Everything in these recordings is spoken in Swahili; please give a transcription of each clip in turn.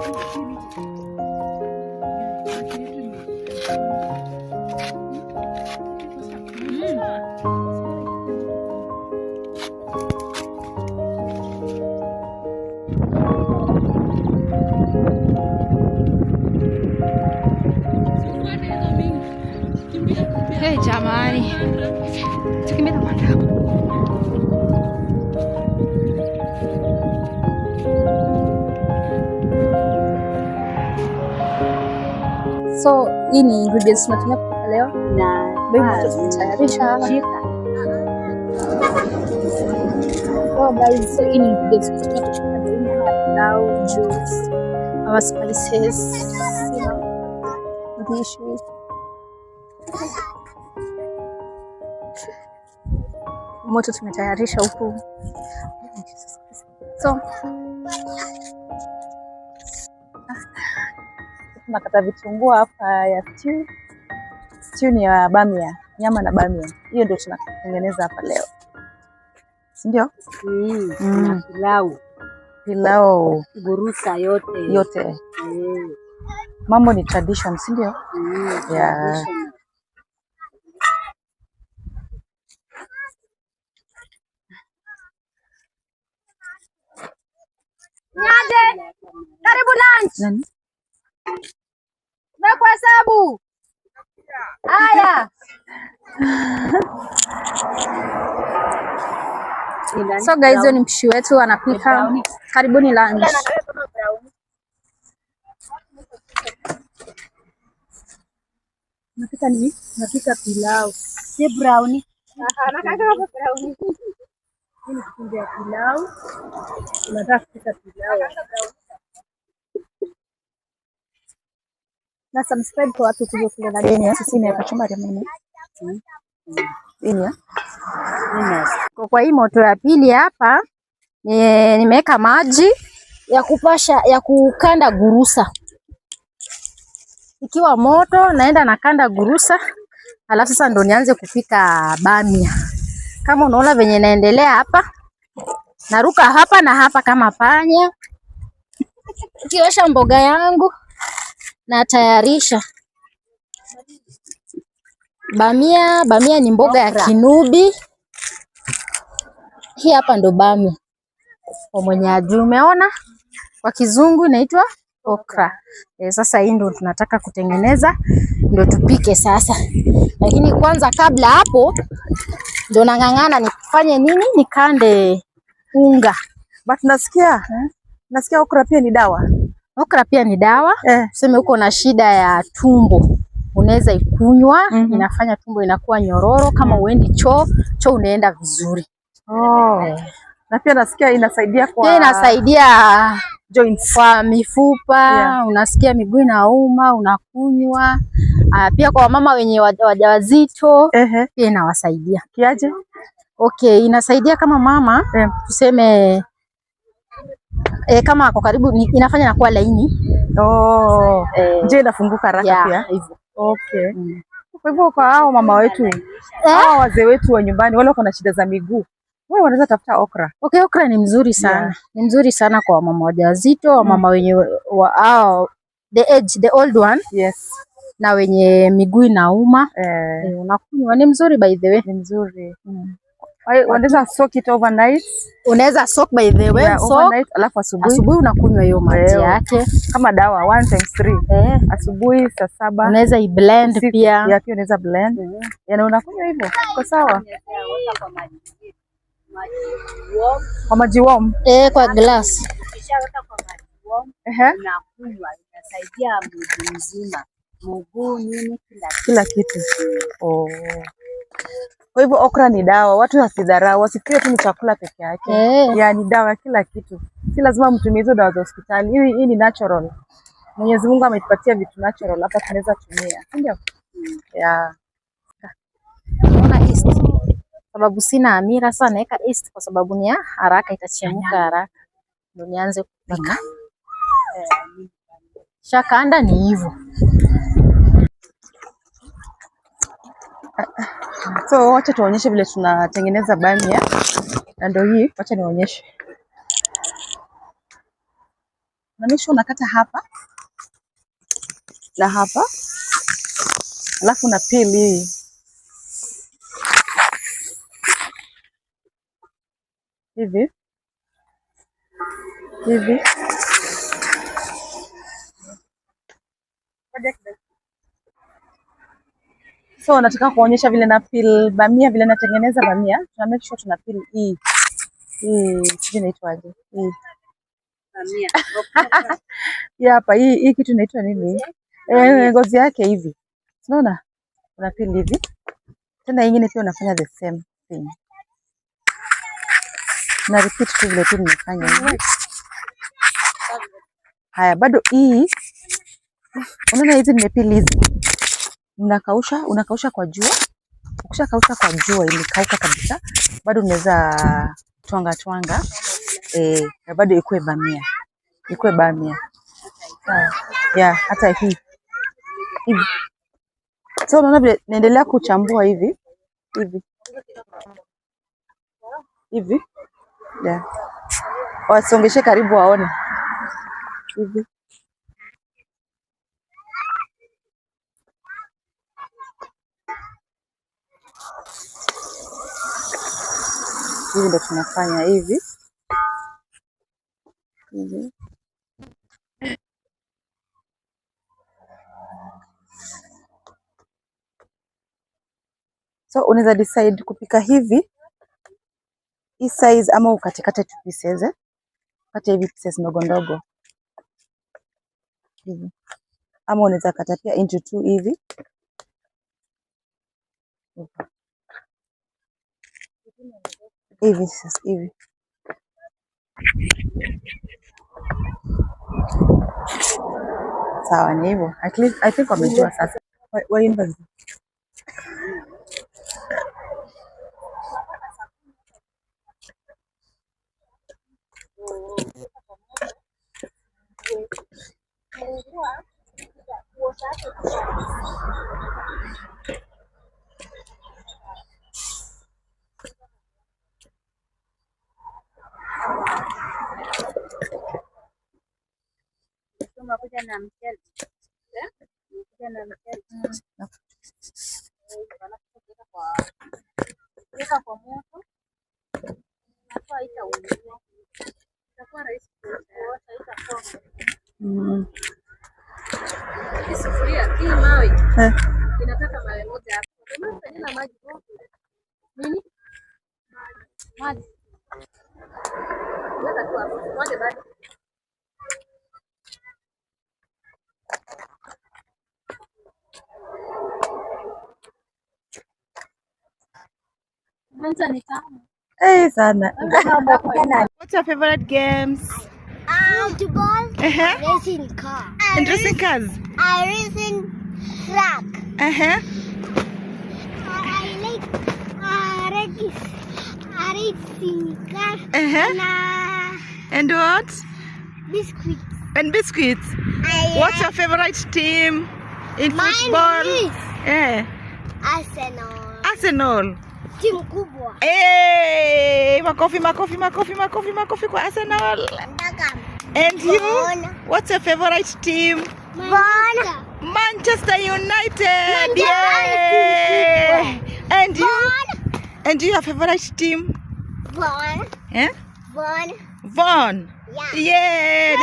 Hey jamani, tukimbiza mwanda. So hii ni ingredients tunatumia kupika leo na ndio tunatayarisha. So guys, so hii ni ingredients tunatumia kupika pilau, juice, our spices, you know, dishes. Moto tumetayarisha huku. So tunakata vitunguu hapa ya stew. Stew ni ya bamia, nyama na bamia. Hiyo ndio tunatengeneza hapa leo. Si ndio? Na pilau. Pilau. Gurusa yote. Yote. Mambo ni tradition, si ndio? Yeah. Nyaje, karibu lunch. Nani? Kwa hesabu. Haya. So guys, hiyo ni mpishi wetu anapika. Karibuni lunch. Napika nini? Napika pilau. Si brownie. Nataka brownie. Hii ni kipindi ya pilau. Unataka kupika pilau. Na subscribe kwa watu kuja kule na deni. Sisi ni kachumbari mimi. Deni. Kwa hii moto ya pili hapa nimeweka maji ya kupasha ya kukanda gurusa. Ikiwa moto naenda nakanda gurusa, alafu sasa ndo nianze kupika bamia. Kama unaona venye naendelea hapa, naruka hapa na hapa kama panya. Kiosha mboga yangu na tayarisha bamia. Bamia ni mboga ya Kinubi. Hii hapa ndo bamia kwa mwenye ajui. Umeona kwa kizungu inaitwa okra. Sasa hii ndo tunataka kutengeneza, ndo tupike sasa. Lakini kwanza kabla hapo ndo nang'ang'ana nifanye nini, nikande unga. But nasikia okra pia ni dawa. Okra pia ni dawa. Tuseme uko na shida ya tumbo, unaweza ikunywa. Inafanya tumbo inakuwa nyororo. Kama uendi choo unaenda vizuri. Na pia nasikia inasaidia kwa pia inasaidia joints, kwa mifupa. Unasikia miguu inauma, unakunywa. Pia kwa mama wenye wajawazito pia inawasaidia. Kiaje? Okay, inasaidia kama mama tuseme kama ako karibu, inafanya nakuwa laini. Je, inafunguka haraka pia hivyo. Okay. Kwa hivyo kwa hao mama wetu, hao wazee wetu wa nyumbani wale wako na shida za miguu, wewe wanaweza tafuta okra. Okay, okra ni mzuri sana. Ni mzuri sana kwa mama wajawazito, mama wenye the old one. Yes. Na wenye miguu inauma. Unakunywa, ni mzuri by the way. Ni mzuri. Unaweza soak it overnight. Unaweza soak by the way, overnight, alafu asubuhi unakunywa hiyo maji yake kama dawa 1 times 3. Asubuhi saa 7 unaweza i-blend pia. Pia unaweza blend. Yaani unakunywa hivyo. Kwa sawa. Kwa maji warm. Kwa glass. Ukishaweka kwa maji warm, unakunywa, inasaidia mwili mzima. Mguu, nini, kila kitu. Kwa hivyo okra ni dawa. Watu wasidharau, wasifikirie tu ni chakula peke yake. Yaani dawa kila kitu. Si lazima mtumie hizo dawa za hospitali. Hii ni natural. Mwenyezi Mungu ametupatia vitu natural hapa tunaweza tumia. Ndio? Naona east. Sababu sina amira sana, naweka east kwa sababu ni haraka, itachemka haraka. Ndio nianze kupika. Shakanda ni hivyo. So wacha tuonyeshe vile tunatengeneza bamia. Na ndio hii, wacha nionyeshe. Na make sure unakata hapa na hapa, alafu na peel hii hivi hivi. So nataka kuonyesha vile na peel bamia, vile natengeneza bamia. Tuna make sure tuna peel hii sijui inaitwaje hii bamia. Ya hapa hii kitu inaitwa nini? Ngozi yake hivi. Unaona? Una peel hivi. Tena nyingine pia unafanya the same thing. Na repeat tu vile tu nimefanya hivi. Haya, bado hii unaona hizi nimepeel hizi. Unakausha kwa jua. Ukishakausha kwa jua imekauka kabisa, bado unaweza twanga na bado ikuwe bamia. Ya hata hii hivi. So unaona vile naendelea kuchambua hivi. Ya. Wasongeshe karibu waone. Hivi. Hivi ndo tunafanya hivi. So unaweza decide kupika hivi hii size ama ukatekate tu pieces kata hivi pieces ndogo ndogo hivi, ama unaweza kata pia into 2 hivi sasa hivi. Sawa, ni hivyo. At least I think wamejua sasa. Waimba. Inataka mawe moja hapo. Unafanya maji nini? Maji. Weka tu hapo. Moja bado. Hey, sana. What's your favorite games? Football, racing car. And racing cars? Racing truck. Uh-huh. I like racing car. And what? Biscuits. And biscuits. What's your favorite team in football? Arsenal. Timu kubwa. Hey, makofi kwa Arsenal. And you? What's your favorite team? Manchester United. Yay! And you? And you, your favorite team? Vaughan. Vaughan. Yeah. Yeah.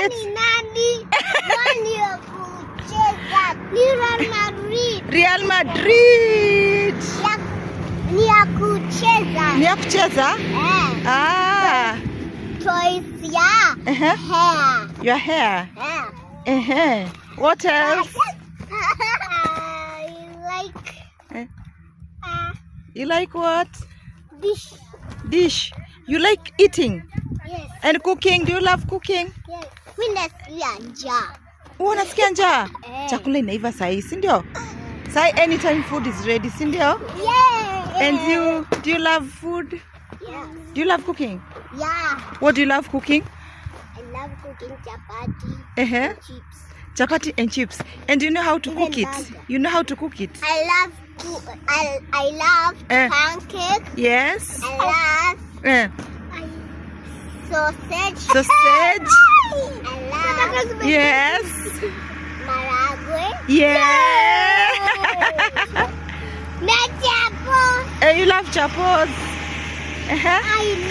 Real Madrid. Ni ya kucheza. Choice ya hair. Your hair. What else? You like what? Dish. You like eating? Yes. And cooking? Do you love cooking? Yes. Mimi nasikia njaa. Unasikia njaa? Chakula inaiva sahi, si ndio? Sahi anytime food is ready, si ndio? Yeah. And you, do you love food? Yeah. Do you love cooking? Yeah. What do you love cooking? I love cooking chapati and chips. Chapati and chips. And do you know how to cook it? Burger. You know how to cook it? I love pancake. Yes. I love sausage. Sausage. I love Yes. Maragwe. Yeah. Na chapo. You love chapos. I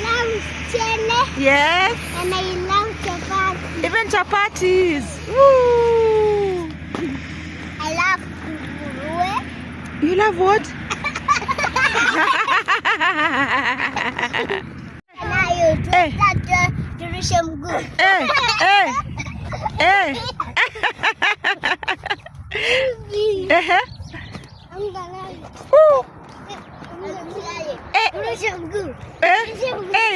love chele. Yes. And I love chapati. Even chapatis. Woo. I love nguruwe. You love what? Turusha mguu. Turusha mguu.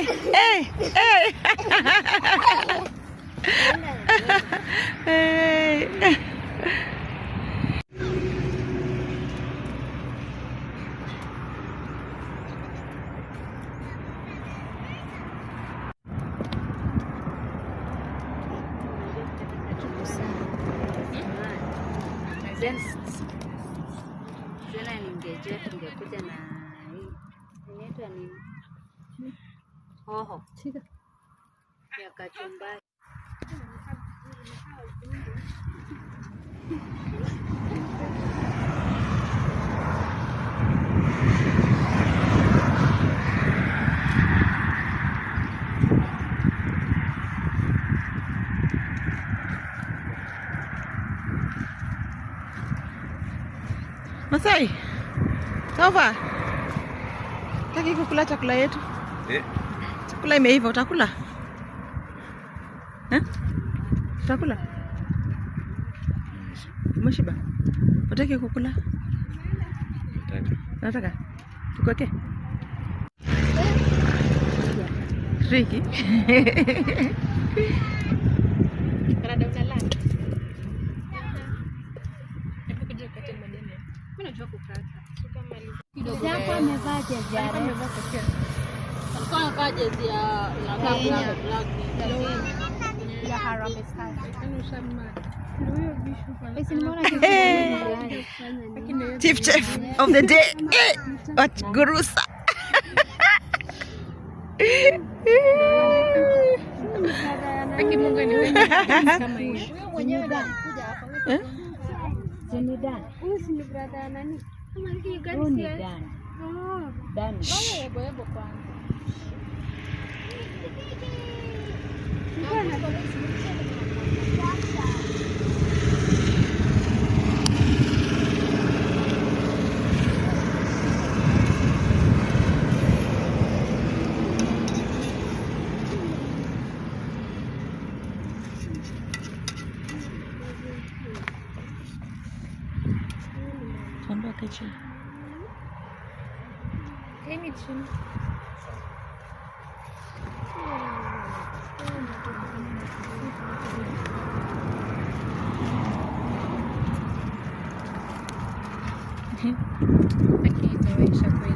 Tena ningejua tungekuja na hii inaitwa nini? Hoho ya kachumbari. Masai, Tova, taki kukula chakula yetu? Chakula imeiva, utakula? Utakula? Umeshiba? Utaki kukula? Nataka. Tukweke? Riki? Karada unalala? Zako amevaa jezi ya alikuwa anavaa jezi ya Harambee Stars. Chief chef of the day. What Gurusa?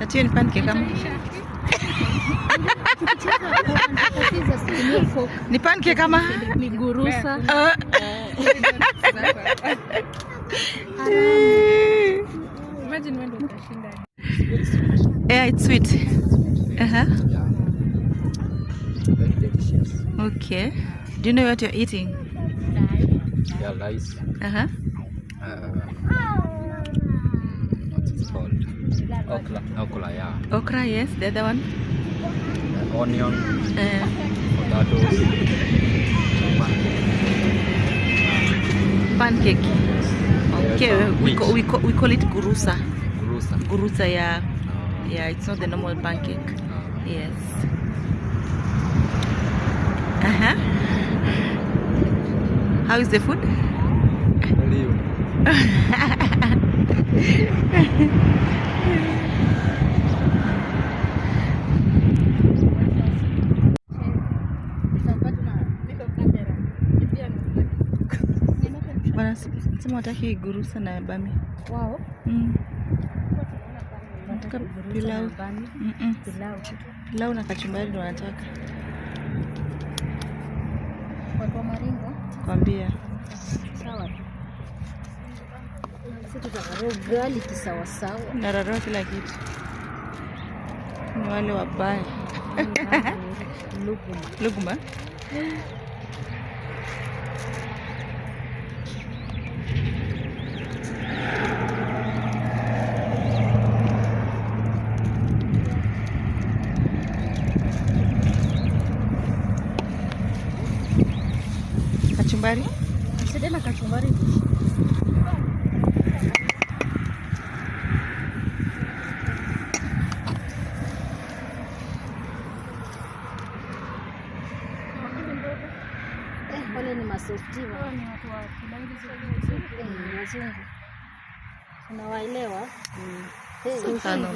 Ati ni pancake kama? Ni pancake kama? Ni gurusa. Imagine when you kashinda. Yeah, it's sweet. Yeah. Very delicious. Okay. Do you know what you're eating? Yeah, rice. Uh-huh. What's it called? Okra. Okra, yeah. Okra, yes. The other one? Onion. Potatoes. Pancake. Okay, we call it gurusa. Gurusa. Gurusa, yeah. Yeah, it's not the normal pancake. Yes. Uh-huh. How is the food? Very good. Wanasema wataki gurusa na bami. Wow. Wanataka pilau. Pilau na kachumbari ndio wanataka. Kwa maringo. Kwambia. Sawa. Sisi tutakaro ugali kisawa sawa. Nararua kila kitu. Ni wale wabaya. Luguma. kachumbari. Sidena kachumbari. Wale ni masoftiwa. Wale ni watu wa kilangi wazungu. Unawaelewa? Sana.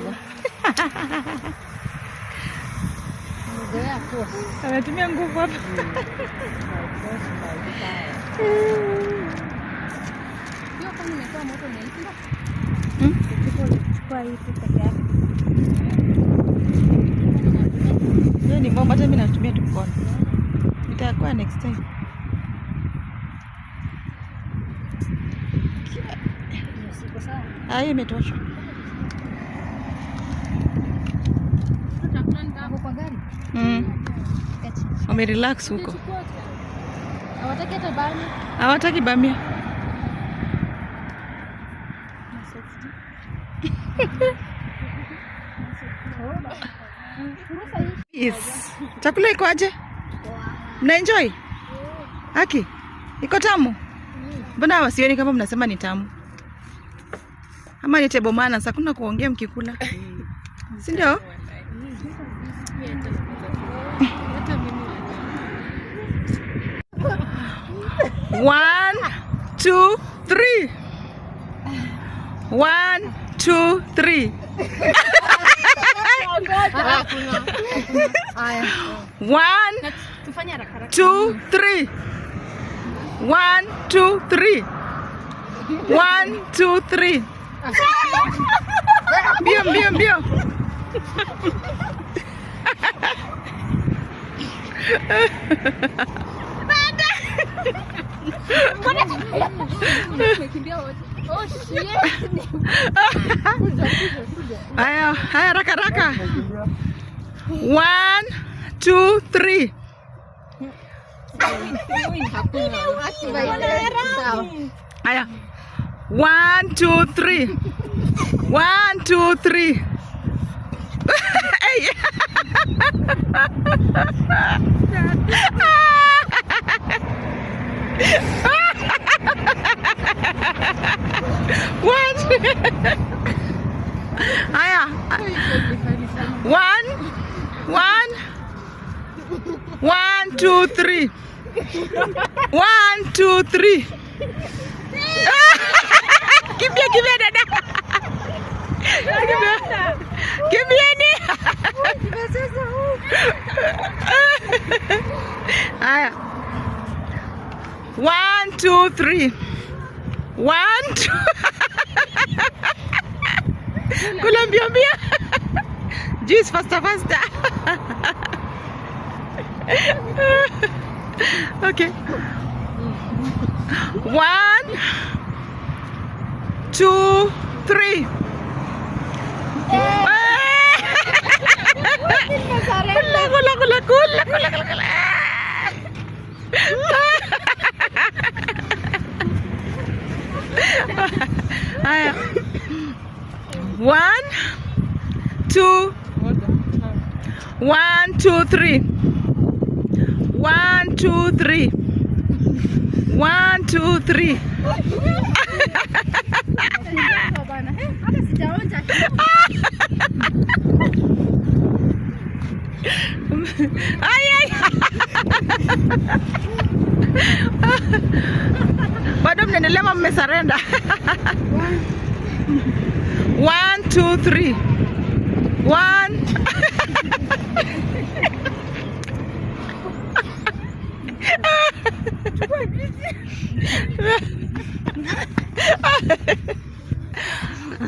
Mgoya kwa. Anatumia nguvu hapa. Hiyo kama nimetoa moto ni hivi. Chukua hii peke yake. Hiyo ni bomba, hata mimi natumia tu mkono. Itakuwa next time. Hiyo imetosha. Kwa gari. Wamerelax huko. Hawataki hata bamia. Hawataki bamia. Yes. Chakula iko aje? Mna enjoy? Haki? Iko tamu? Mbona wasioni kama mnasema ni tamu? Ama ni table manners, hakuna kuongea mkikula. Si ndio? One, two, three. 1, 2, 3. 1, 2, 3. 1, 2, 3. 1, 2, 3. Mbio, mbio, mbio. Haya, haya, raka raka. 1, 2, 3. Haya. 1, 2, 3. 1, 2, 3. What? Haya. 1, 2, 3. 1, 2, 3. Kimbia, kimbia dada. Kimbia ni. Haya. 1, 2, 3. 1, 2. Kula mbio mbio. Juice faster faster. Okay. 1, 2, 3. Kula. Haya. 1, 2. 1, 2, 3. 1, 2, 3. 1, 2, 3. Ay, ay. Bado mnaendelea ama mmesarenda? 1, 2, 3. 1.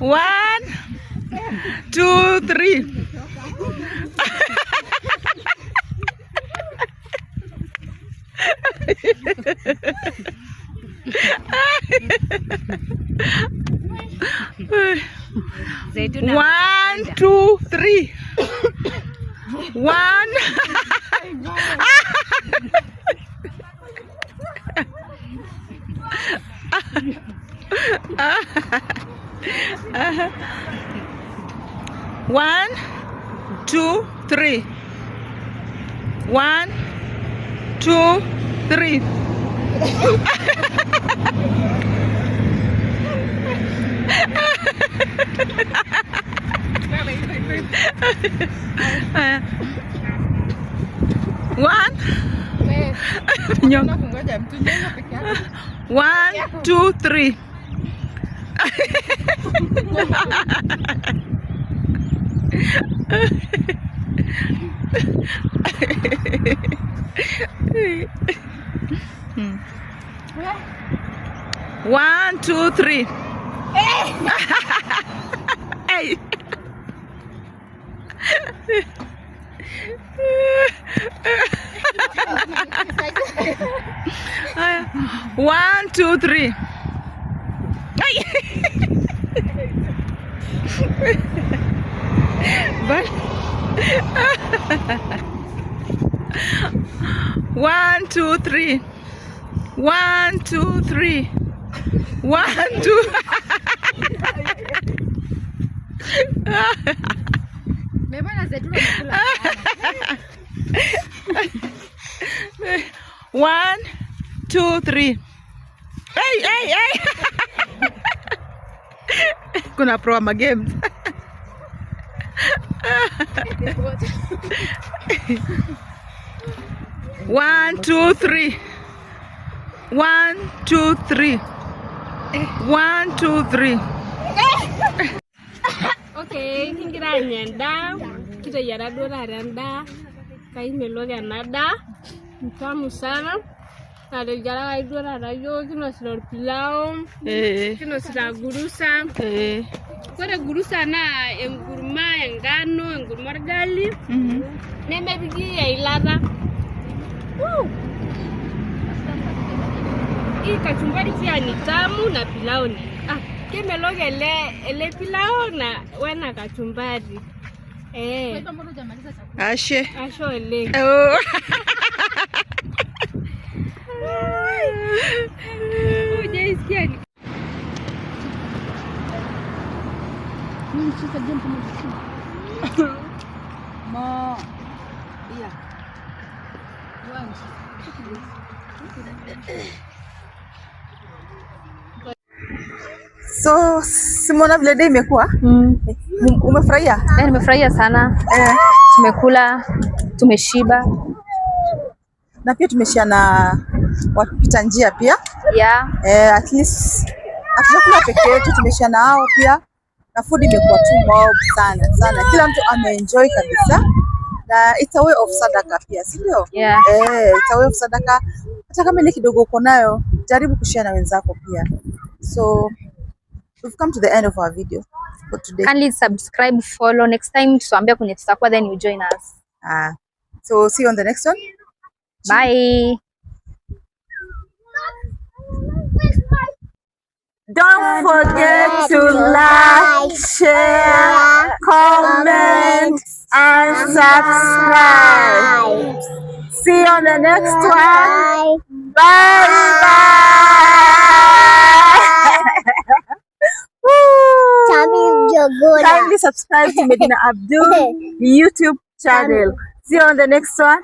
One, 2, 3. One, 2, 3. 1. One, 2, 3. 1, 2, 3. One. 1, 2, 3. One, two, three. Hey. 1, 2, 3. Hey. But 1, 2, 3. 1, 2, 3. 1, 2. 1, 2, 3. Hey, hey, hey. Kuna pro ama games. 1, 2, 3. 1, 2, 3. 1, 2, 3. Okay, kingira nyenda kita yara dora randa kai meloga nada mtamu sana na jara ai dora rayo kino sira pilau kino sira gurusa kore gurusa na engurma engano engurma gali neme bigi ya ilada hii kachumbari pia ni tamu na pilau ni kimeloga ele pilau na wena kachumbari. Ashe. Asho ele. Oh. Ujaisikia ni. Mimi chika jump mo. Iya. So, Simona vile day imekuwa? Umefurahia? Nimefurahia sana. Tumekula, tumeshiba. Na pia tumeshia na wapita njia pia. Yeah. At least hatukula peke yetu, tumeshia na hao pia. Na food imekuwa tu mob sana sana. Kila mtu ameenjoy kabisa. Na it's a way of sadaka pia, si ndio? Yeah. It's a way of sadaka. Hata kama ile kidogo uko nayo, jaribu kushare na wenzako pia. So we've come to the end of our video for today. Kindly subscribe, follow. Next time tuambia kwenye tutakuwa, then you join us. So see you on the next one. Bye. Don't forget to like, share, comment, and subscribe. See you on the next one. Bye bye. Kindly subscribe to Medina Abdul YouTube channel. See you on the next one.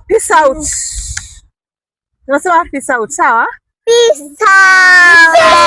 Peace out. Tunasema peace out, sawa? Peace out.